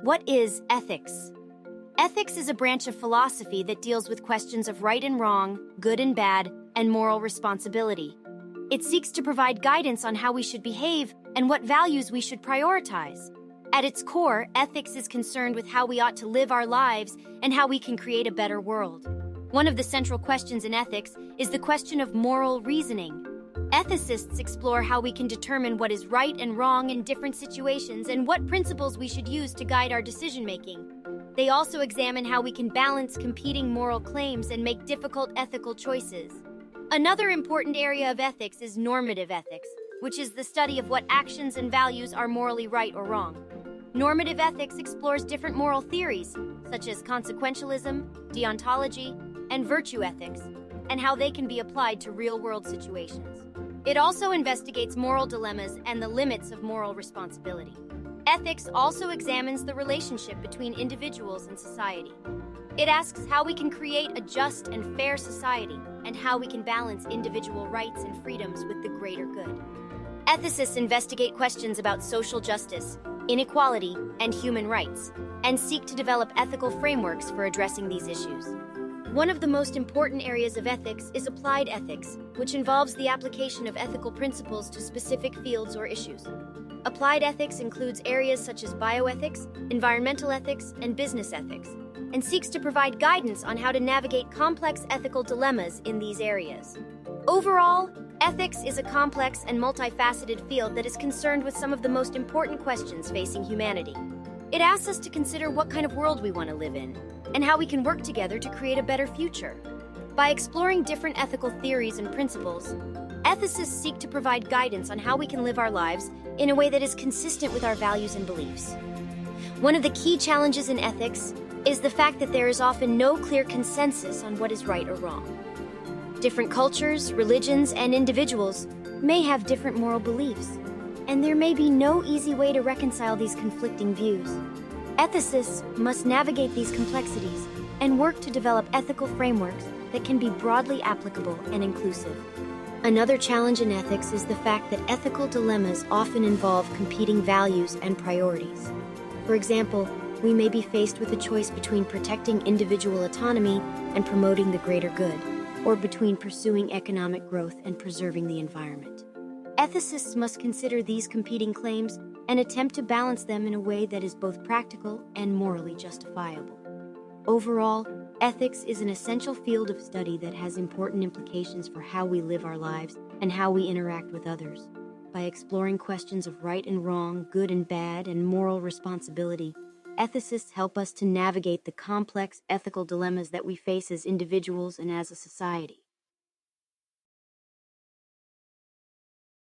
What is ethics? Ethics is a branch of philosophy that deals with questions of right and wrong, good and bad, and moral responsibility. It seeks to provide guidance on how we should behave and what values we should prioritize. At its core, ethics is concerned with how we ought to live our lives and how we can create a better world. One of the central questions in ethics is the question of moral reasoning. Ethicists explore how we can determine what is right and wrong in different situations and what principles we should use to guide our decision-making. They also examine how we can balance competing moral claims and make difficult ethical choices. Another important area of ethics is normative ethics, which is the study of what actions and values are morally right or wrong. Normative ethics explores different moral theories, such as consequentialism, deontology, and virtue ethics, and how they can be applied to real-world situations. It also investigates moral dilemmas and the limits of moral responsibility. Ethics also examines the relationship between individuals and society. It asks how we can create a just and fair society and how we can balance individual rights and freedoms with the greater good. Ethicists investigate questions about social justice, inequality, and human rights, and seek to develop ethical frameworks for addressing these issues. One of the most important areas of ethics is applied ethics, which involves the application of ethical principles to specific fields or issues. Applied ethics includes areas such as bioethics, environmental ethics, and business ethics, and seeks to provide guidance on how to navigate complex ethical dilemmas in these areas. Overall, ethics is a complex and multifaceted field that is concerned with some of the most important questions facing humanity. It asks us to consider what kind of world we want to live in, and how we can work together to create a better future. By exploring different ethical theories and principles, ethicists seek to provide guidance on how we can live our lives in a way that is consistent with our values and beliefs. One of the key challenges in ethics is the fact that there is often no clear consensus on what is right or wrong. Different cultures, religions, and individuals may have different moral beliefs, and there may be no easy way to reconcile these conflicting views. Ethicists must navigate these complexities and work to develop ethical frameworks that can be broadly applicable and inclusive. Another challenge in ethics is the fact that ethical dilemmas often involve competing values and priorities. For example, we may be faced with a choice between protecting individual autonomy and promoting the greater good, or between pursuing economic growth and preserving the environment. Ethicists must consider these competing claims and attempt to balance them in a way that is both practical and morally justifiable. Overall, ethics is an essential field of study that has important implications for how we live our lives and how we interact with others. By exploring questions of right and wrong, good and bad, and moral responsibility, ethicists help us to navigate the complex ethical dilemmas that we face as individuals and as a society.